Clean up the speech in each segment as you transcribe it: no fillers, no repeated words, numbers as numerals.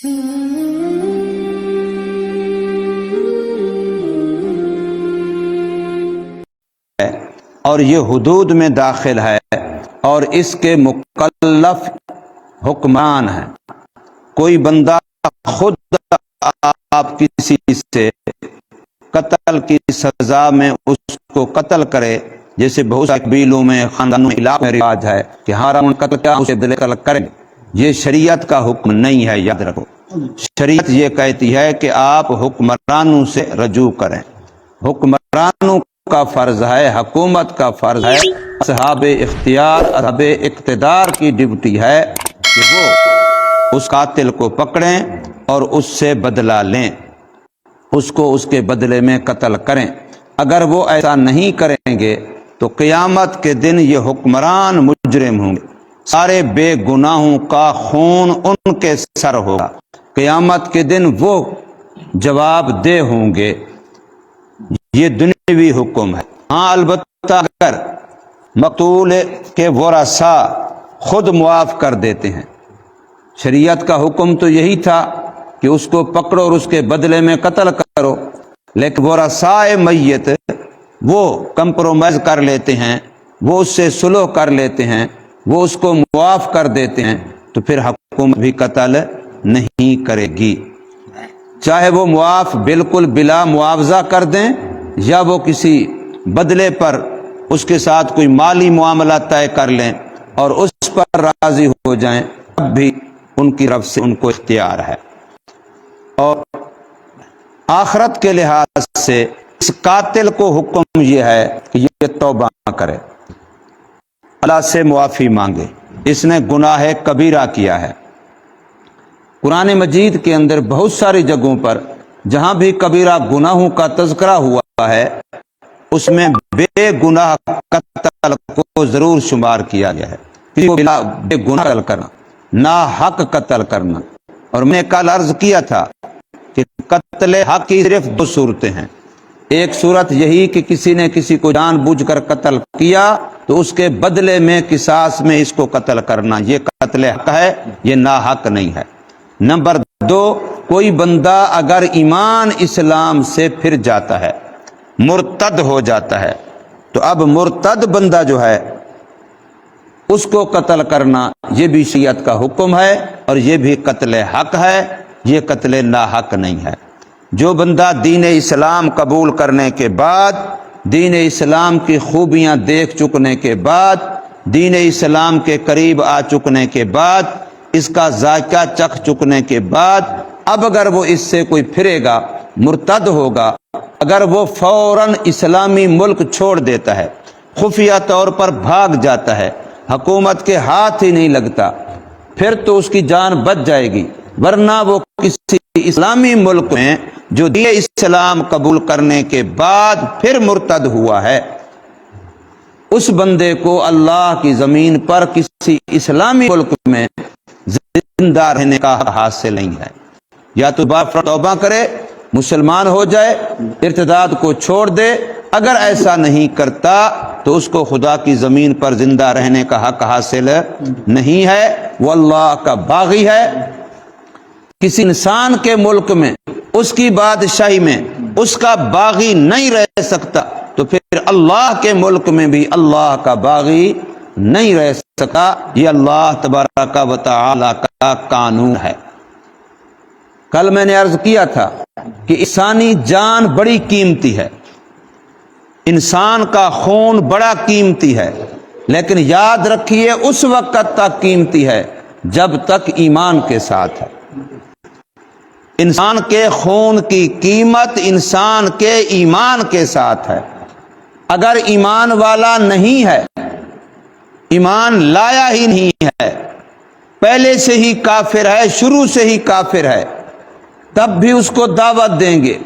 اور یہ حدود میں داخل ہے اور اس کے مکلف حکمران ہیں۔ کوئی بندہ خود آپ کسی سے قتل کی سزا میں اس کو قتل کرے، جیسے بہت سارے قبیلوں میں خاندانوں میں علاقوں میں رواج ہے کہ ہمارا قتل کیا اسے دل قتل کریں، یہ شریعت کا حکم نہیں ہے، یاد رکھو۔ شریعت یہ کہتی ہے کہ آپ حکمرانوں سے رجوع کریں، حکمرانوں کا فرض ہے، حکومت کا فرض ہے، اصحاب اختیار اصحاب اقتدار کی ڈیوٹی ہے کہ وہ اس قاتل کو پکڑیں اور اس سے بدلہ لیں، اس کو اس کے بدلے میں قتل کریں۔ اگر وہ ایسا نہیں کریں گے تو قیامت کے دن یہ حکمران مجرم ہوں گے، سارے بے گناہوں کا خون ان کے سر ہوگا، قیامت کے دن وہ جواب دہ ہوں گے۔ یہ دنیاوی حکم ہے۔ ہاں البتہ اگر مقتول کے ورثاء خود معاف کر دیتے ہیں، شریعت کا حکم تو یہی تھا کہ اس کو پکڑو اور اس کے بدلے میں قتل کرو، لیکن ورثاء میت وہ کمپرومائز کر لیتے ہیں، وہ اس سے صلح کر لیتے ہیں، وہ اس کو معاف کر دیتے ہیں، تو پھر حکومت بھی قتل نہیں کرے گی، چاہے وہ معاف بالکل بلا معاوضہ کر دیں یا وہ کسی بدلے پر اس کے ساتھ کوئی مالی معاملہ طے کر لیں اور اس پر راضی ہو جائیں، اب بھی ان کی طرف سے ان کو اختیار ہے۔ اور آخرت کے لحاظ سے اس قاتل کو حکم یہ ہے کہ یہ توبہ کرے، اللہ سے معافی مانگے، اس نے گناہ کبیرہ کیا ہے۔ قرآن مجید کے اندر بہت ساری جگہوں پر جہاں بھی کبیرہ گناہوں کا تذکرہ ہوا ہے اس میں بے گناہ قتل کو ضرور شمار کیا گیا ہے، کسی کو بے گناہ قتل کرنا، ناحق قتل کرنا۔ اور میں نے کل عرض کیا تھا کہ قتل حق کی صرف دو صورتیں ہیں، ایک صورت یہی کہ کسی نے کسی کو جان بوجھ کر قتل کیا تو اس کے بدلے میں قصاص میں اس کو قتل کرنا، یہ قتل حق ہے، یہ ناحق نہیں ہے۔ نمبر دو، کوئی بندہ اگر ایمان اسلام سے پھر جاتا ہے، مرتد ہو جاتا ہے، تو اب مرتد بندہ جو ہے اس کو قتل کرنا یہ بھی شریعت کا حکم ہے اور یہ بھی قتل حق ہے، یہ قتل ناحق نہیں ہے۔ جو بندہ دین اسلام قبول کرنے کے بعد، دین اسلام کی خوبیاں دیکھ چکنے کے بعد، دین اسلام کے قریب آ چکنے کے بعد، اس کا ذائقہ چکھ چکنے کے بعد اب اگر وہ اس سے کوئی پھرے گا، مرتد ہوگا، اگر وہ فوراً اسلامی ملک چھوڑ دیتا ہے، خفیہ طور پر بھاگ جاتا ہے، حکومت کے ہاتھ ہی نہیں لگتا، پھر تو اس کی جان بچ جائے گی، ورنہ وہ کسی اسلامی ملک میں جو دین اسلام قبول کرنے کے بعد پھر مرتد ہوا ہے، اس بندے کو اللہ کی زمین پر کسی اسلامی ملک میں زندہ رہنے کا حاصل نہیں ہے۔ یا تو توبہ کرے، مسلمان ہو جائے، ارتداد کو چھوڑ دے، اگر ایسا نہیں کرتا تو اس کو خدا کی زمین پر زندہ رہنے کا حق حاصل نہیں ہے، وہ اللہ کا باغی ہے۔ کسی انسان کے ملک میں، اس کی بادشاہی میں اس کا باغی نہیں رہ سکتا، تو پھر اللہ کے ملک میں بھی اللہ کا باغی نہیں رہ سکتا۔ یہ اللہ تبارک و تعالی کا قانون ہے۔ کل میں نے عرض کیا تھا کہ انسانی جان بڑی قیمتی ہے، انسان کا خون بڑا قیمتی ہے، لیکن یاد رکھیے اس وقت تک قیمتی ہے جب تک ایمان کے ساتھ ہے۔ انسان کے خون کی قیمت انسان کے ایمان کے ساتھ ہے۔ اگر ایمان والا نہیں ہے، ایمان لایا ہی نہیں ہے، پہلے سے ہی کافر ہے، شروع سے ہی کافر ہے، تب بھی اس کو دعوت دیں گے،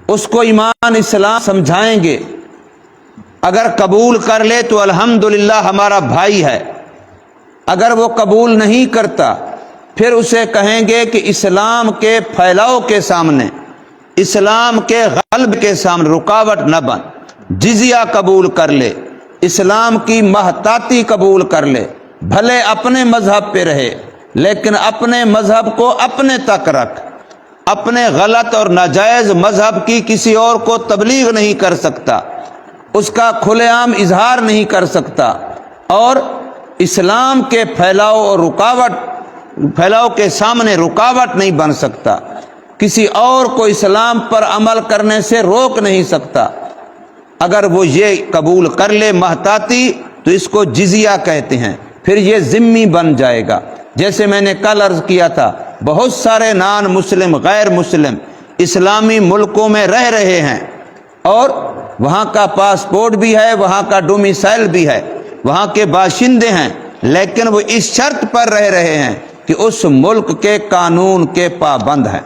اس کو ایمان اسلام سمجھائیں گے، اگر قبول کر لے تو الحمدللہ ہمارا بھائی ہے، اگر وہ قبول نہیں کرتا پھر اسے کہیں گے کہ اسلام کے پھیلاؤ کے سامنے، اسلام کے غلب کے سامنے رکاوٹ نہ بن، جزیہ قبول کر لے، اسلام کی محتاطی قبول کر لے، بھلے اپنے مذہب پہ رہے لیکن اپنے مذہب کو اپنے تک رکھ، اپنے غلط اور ناجائز مذہب کی کسی اور کو تبلیغ نہیں کر سکتا، اس کا کھلے عام اظہار نہیں کر سکتا، اور اسلام کے پھیلاؤ کے سامنے رکاوٹ نہیں بن سکتا، کسی اور کو اسلام پر عمل کرنے سے روک نہیں سکتا۔ اگر وہ یہ قبول کر لے محتاطی تو اس کو جزیہ کہتے ہیں، پھر یہ ذمہ بن جائے گا۔ جیسے میں نے کل عرض کیا تھا، بہت سارے نان مسلم، غیر مسلم اسلامی ملکوں میں رہ رہے ہیں، اور وہاں کا پاسپورٹ بھی ہے، وہاں کا ڈومیسائل بھی ہے، وہاں کے باشندے ہیں، لیکن وہ اس شرط پر رہ رہے ہیں کہ اس ملک کے قانون کے پابند ہیں،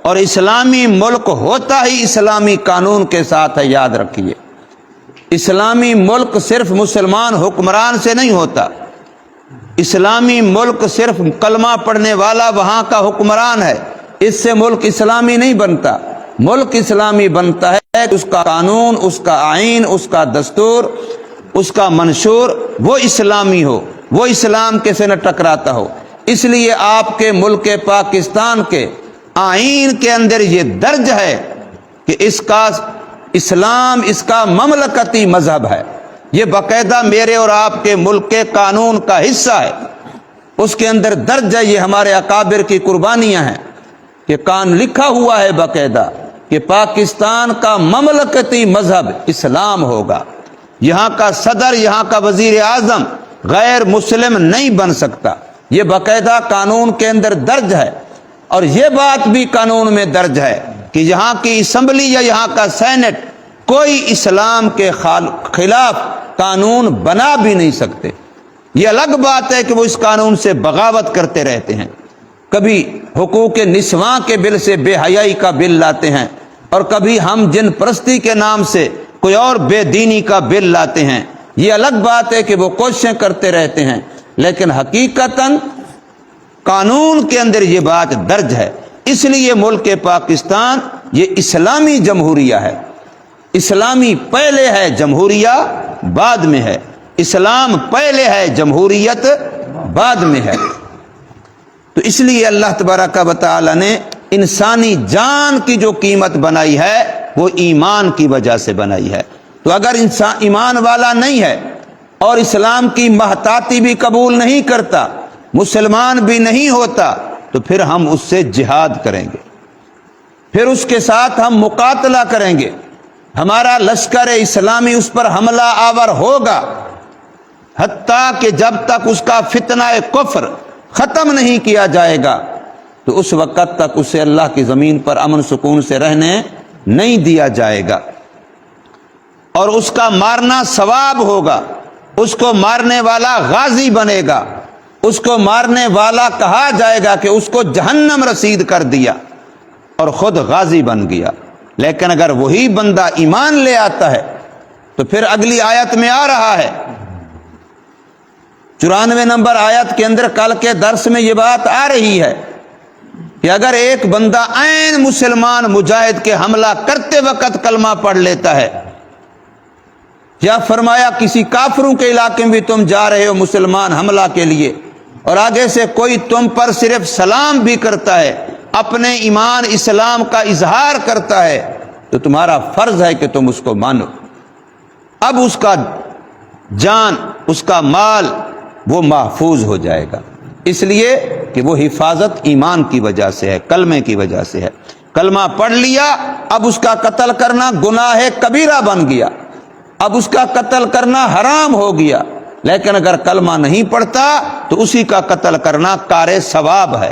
اور اسلامی ملک ہوتا ہی اسلامی قانون کے ساتھ ہے۔ یاد رکھیے، اسلامی ملک صرف مسلمان حکمران سے نہیں ہوتا، اسلامی ملک صرف کلمہ پڑھنے والا وہاں کا حکمران ہے، اس سے ملک اسلامی نہیں بنتا۔ ملک اسلامی بنتا ہے اس کا قانون، اس کا آئین، اس کا دستور، اس کا منشور وہ اسلامی ہو، وہ اسلام کے سے نہ ٹکراتا ہو۔ اس لیے آپ کے ملک پاکستان کے آئین کے اندر یہ درج ہے کہ اس کا اسلام اس کا مملکتی مذہب ہے، یہ باقاعدہ میرے اور آپ کے ملک کے قانون کا حصہ ہے، اس کے اندر درج ہے، یہ ہمارے اکابر کی قربانیاں ہیں کہ قانون لکھا ہوا ہے باقاعدہ کہ پاکستان کا مملکتی مذہب اسلام ہوگا، یہاں کا صدر، یہاں کا وزیر اعظم غیر مسلم نہیں بن سکتا، یہ باقاعدہ قانون کے اندر درج ہے۔ اور یہ بات بھی قانون میں درج ہے کہ یہاں کی اسمبلی یا یہاں کا سینٹ کوئی اسلام کے خلاف قانون بنا بھی نہیں سکتے۔ یہ الگ بات ہے کہ وہ اس قانون سے بغاوت کرتے رہتے ہیں، کبھی حقوق نسواں کے بل سے بے حیائی کا بل لاتے ہیں، اور کبھی ہم جن پرستی کے نام سے کوئی اور بے دینی کا بل لاتے ہیں۔ یہ الگ بات ہے کہ وہ کوششیں کرتے رہتے ہیں، لیکن حقیقتاً قانون کے اندر یہ بات درج ہے۔ اس لیے ملک پاکستان یہ اسلامی جمہوریہ ہے، اسلامی پہلے ہے، جمہوریہ بعد میں ہے، اسلام پہلے ہے، جمہوریت بعد میں ہے۔ تو اس لیے اللہ تبارک و تعالی نے انسانی جان کی جو قیمت بنائی ہے وہ ایمان کی وجہ سے بنائی ہے۔ تو اگر انسان ایمان والا نہیں ہے اور اسلام کی محتاطی بھی قبول نہیں کرتا، مسلمان بھی نہیں ہوتا، تو پھر ہم اس سے جہاد کریں گے، پھر اس کے ساتھ ہم مقاتلہ کریں گے، ہمارا لشکر اسلامی اس پر حملہ آور ہوگا، حتیٰ کہ جب تک اس کا فتنہ کفر ختم نہیں کیا جائے گا تو اس وقت تک اسے اللہ کی زمین پر امن سکون سے رہنے نہیں دیا جائے گا، اور اس کا مارنا ثواب ہوگا، اس کو مارنے والا غازی بنے گا، اس کو مارنے والا کہا جائے گا کہ اس کو جہنم رسید کر دیا اور خود غازی بن گیا۔ لیکن اگر وہی بندہ ایمان لے آتا ہے تو پھر اگلی آیت میں آ رہا ہے، 94 نمبر آیت کے اندر کل کے درس میں یہ بات آ رہی ہے کہ اگر ایک بندہ عین مسلمان مجاہد کے حملہ کرتے وقت کلمہ پڑھ لیتا ہے، یا فرمایا کسی کافروں کے علاقے میں بھی تم جا رہے ہو مسلمان حملہ کے لیے، اور آگے سے کوئی تم پر صرف سلام بھی کرتا ہے، اپنے ایمان اسلام کا اظہار کرتا ہے، تو تمہارا فرض ہے کہ تم اس کو مانو۔ اب اس کا جان، اس کا مال وہ محفوظ ہو جائے گا، اس لیے کہ وہ حفاظت ایمان کی وجہ سے ہے، کلمے کی وجہ سے ہے۔ کلمہ پڑھ لیا، اب اس کا قتل کرنا گناہ کبیرہ بن گیا، اب اس کا قتل کرنا حرام ہو گیا۔ لیکن اگر کلمہ نہیں پڑھتا تو اسی کا قتل کرنا کار ثواب ہے۔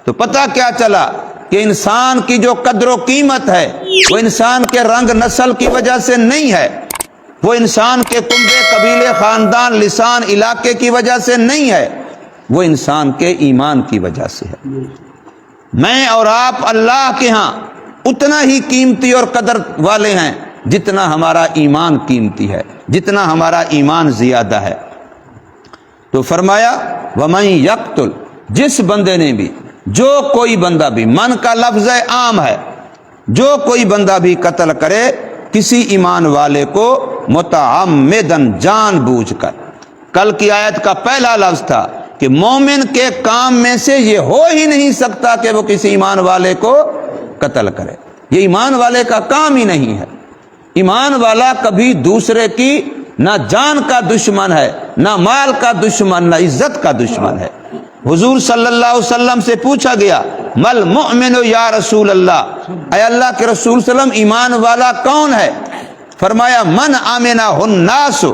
تو پتہ کیا چلا کہ انسان کی جو قدر و قیمت ہے وہ انسان کے رنگ نسل کی وجہ سے نہیں ہے، وہ انسان کے کنبے، قبیلے، خاندان، لسان، علاقے کی وجہ سے نہیں ہے، وہ انسان کے ایمان کی وجہ سے ہے۔ میں اور آپ اللہ کے ہاں اتنا ہی قیمتی اور قدر والے ہیں جتنا ہمارا ایمان قیمتی ہے، جتنا ہمارا ایمان زیادہ ہے۔ تو فرمایا وَمَن يَقْتُلْ، جس بندے نے بھی، جو کوئی بندہ بھی، من کا لفظ عام ہے، جو کوئی بندہ بھی قتل کرے کسی ایمان والے کو متعمدن، جان بوجھ کر۔ کل کی آیت کا پہلا لفظ تھا کہ مومن کے کام میں سے یہ ہو ہی نہیں سکتا کہ وہ کسی ایمان والے کو قتل کرے. یہ ایمان والے کا کام ہی نہیں ہے. ایمان والا کبھی دوسرے کی نہ جان کا دشمن ہے، نہ مال کا دشمن، نہ عزت کا دشمن ہے. حضور صلی اللہ علیہ وسلم سے پوچھا گیا مل مؤمن یا رسول اللہ، اے اللہ کے رسول صلی اللہ علیہ وسلم ایمان والا کون ہے؟ فرمایا من آمنہ الناس،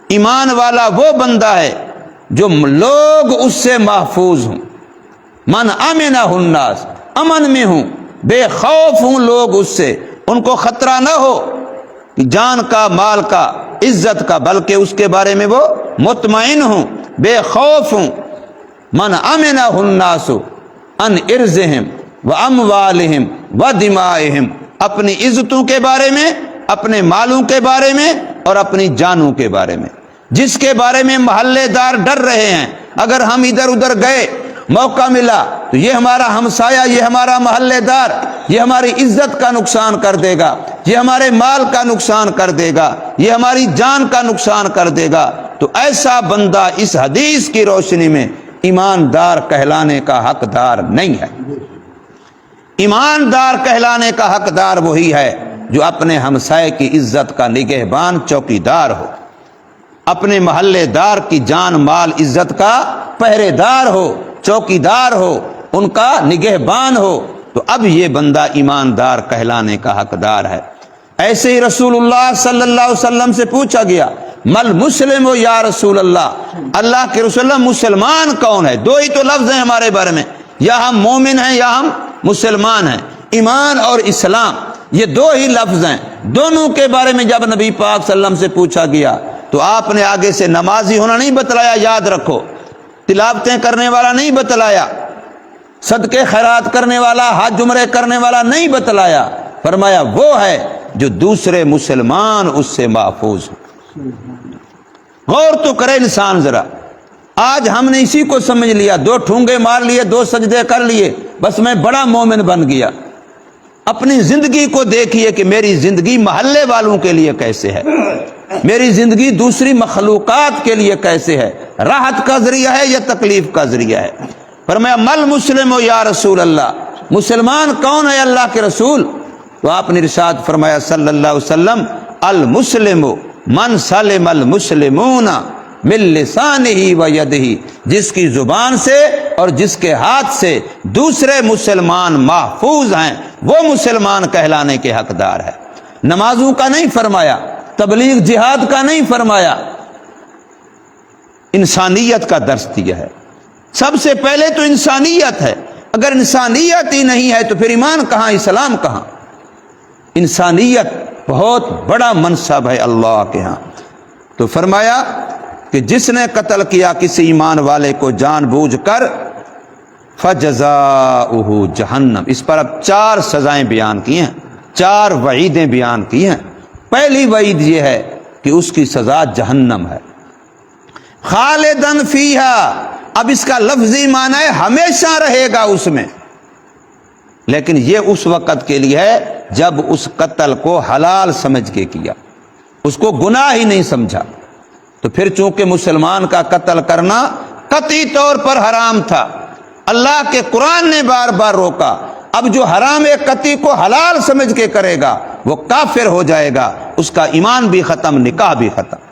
ایمان والا وہ بندہ ہے جو لوگ اس سے محفوظ ہوں. من آمنہ الناس، امن میں ہوں، بے خوف ہوں لوگ اس سے، ان کو خطرہ نہ ہو جان کا، مال کا، عزت کا، بلکہ اس کے بارے میں وہ مطمئن ہوں، بے خوف ہوں. من امنہ الناس ان ارضہم و اموالہم و دمائہم، اپنی عزتوں کے بارے میں، اپنے مالوں کے بارے میں اور اپنی جانوں کے بارے میں. جس کے بارے میں محلے دار ڈر رہے ہیں اگر ہم ادھر ادھر گئے، موقع ملا تو یہ ہمارا ہمسایہ، یہ ہمارا محلے دار، یہ ہماری عزت کا نقصان کر دے گا، یہ ہمارے مال کا نقصان کر دے گا، یہ ہماری جان کا نقصان کر دے گا، تو ایسا بندہ اس حدیث کی روشنی میں ایماندار کہلانے کا حقدار نہیں ہے. ایماندار کہلانے کا حقدار وہی ہے جو اپنے ہمسائے کی عزت کا نگہبان، چوکیدار ہو، اپنے محلے دار کی جان مال عزت کا پہرے دار ہو، چوکیدار ہو، ان کا نگہبان ہو، تو اب یہ بندہ ایماندار کہلانے کا حقدار ہے. ایسے ہی رسول اللہ صلی اللہ علیہ وسلم سے پوچھا گیا مل مسلم یا رسول اللہ، اللہ کے رسول اللہ مسلمان کون ہے؟ دو ہی تو لفظ ہیں ہمارے بارے میں، یا ہم مومن ہیں یا ہم مسلمان ہیں. ایمان اور اسلام یہ دو ہی لفظ ہیں. دونوں کے بارے میں جب نبی پاک صلی اللہ علیہ وسلم سے پوچھا گیا تو آپ نے آگے سے نمازی ہونا نہیں بتلایا، یاد رکھو، تلاوتیں کرنے والا نہیں بتلایا، صدقے خیرات کرنے والا، حج عمرے کرنے والا نہیں بتلایا. فرمایا وہ ہے جو دوسرے مسلمان اس سے محفوظ ہو. غور تو کرے انسان ذرا. آج ہم نے اسی کو سمجھ لیا، دو ٹھونگے مار لیے، دو سجدے کر لیے، بس میں بڑا مومن بن گیا. اپنی زندگی کو دیکھیے کہ میری زندگی محلے والوں کے لیے کیسے ہے، میری زندگی دوسری مخلوقات کے لیے کیسے ہے، راحت کا ذریعہ ہے یا تکلیف کا ذریعہ ہے. فرمایا مل مسلم یا رسول اللہ، مسلمان کون ہے اللہ کے رسول؟ تو آپ نے ارشاد فرمایا صلی اللہ علیہ وسلم المسلم من سلم المسلمون من لسانہ و یدہ، جس کی زبان سے اور جس کے ہاتھ سے دوسرے مسلمان محفوظ ہیں وہ مسلمان کہلانے کے حقدار ہے. نمازوں کا نہیں فرمایا، تبلیغ جہاد کا نہیں فرمایا، انسانیت کا درس دیا ہے. سب سے پہلے تو انسانیت ہے. اگر انسانیت ہی نہیں ہے تو پھر ایمان کہاں، اسلام کہاں؟ انسانیت بہت بڑا منصب ہے اللہ کے ہاں. تو فرمایا کہ جس نے قتل کیا کسی ایمان والے کو جان بوجھ کر فجزاؤہ جہنم. اس پر اب 4 سزائیں بیان کی ہیں، 4 وعیدیں بیان کی ہیں. پہلی وعید یہ ہے کہ اس کی سزا جہنم ہے، خالدن فیہا. اب اس کا لفظی معنی ہے ہمیشہ رہے گا اس میں، لیکن یہ اس وقت کے لیے ہے جب اس قتل کو حلال سمجھ کے کیا، اس کو گناہ ہی نہیں سمجھا. تو پھر چونکہ مسلمان کا قتل کرنا قطعی طور پر حرام تھا، اللہ کے قرآن نے بار بار روکا. اب جو حرام قطعی کو حلال سمجھ کے کرے گا وہ کافر ہو جائے گا، اس کا ایمان بھی ختم، نکاح بھی ختم.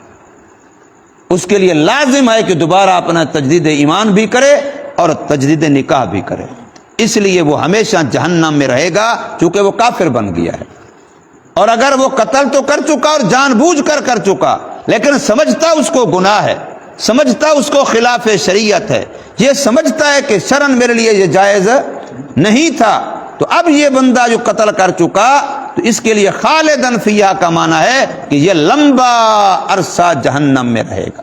اس کے لیے لازم ہے کہ دوبارہ اپنا تجدید ایمان بھی کرے اور تجدید نکاح بھی کرے. اس لیے وہ ہمیشہ جہنم میں رہے گا چونکہ وہ کافر بن گیا ہے. اور اگر وہ قتل تو کر چکا اور جان بوجھ کر چکا، لیکن سمجھتا اس کو گناہ ہے، سمجھتا اس کو خلاف شریعت ہے، یہ سمجھتا ہے کہ شرعاً میرے لیے یہ جائز نہیں تھا، تو اب یہ بندہ جو قتل کر چکا تو اس کے لیے خالدن فیہا کا معنی ہے کہ یہ لمبا عرصہ جہنم میں رہے گا.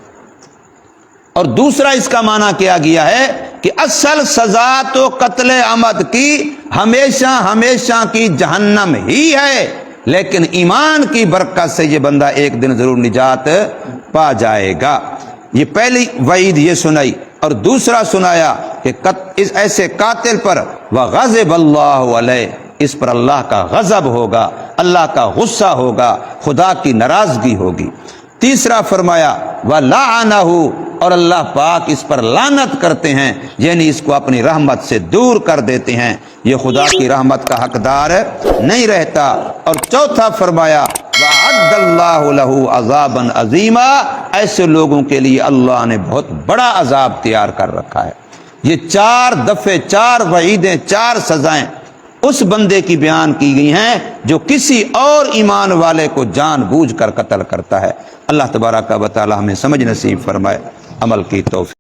اور دوسرا اس کا معنی کیا گیا ہے کہ اصل سزا تو قتل عمد کی ہمیشہ ہمیشہ کی جہنم ہی ہے، لیکن ایمان کی برکت سے یہ بندہ ایک دن ضرور نجات پا جائے گا. یہ پہلی وعید یہ سنائی. اور دوسرا سنایا کہ اس ایسے قاتل پر وغضب اللہ علیہ، اس پر اللہ کا غضب ہوگا، اللہ کا غصہ ہوگا، خدا کی ناراضگی ہوگی. تیسرا فرمایا وَلَعَنَهُ، اور اللہ پاک اس پر لعنت کرتے ہیں، یعنی اس کو اپنی رحمت سے دور کر دیتے ہیں، یہ خدا کی رحمت کا حقدار نہیں رہتا۔ اور چوتھا فرمایا وَأَعَدَّ اللَّهُ لَهُ عَذَابًا عَظِيمًا، ایسے لوگوں کے لیے اللہ نے بہت بڑا عذاب تیار کر رکھا ہے۔ یہ 4 دفعے 4 وعیدیں 4 سزائیں اس بندے کی بیان کی گئی ہیں جو کسی اور ایمان والے کو جان بوجھ کر قتل کرتا ہے۔ اللہ تبارک و تعالی ہمیں سمجھ نصیب فرمائے، عمل کی توفیق۔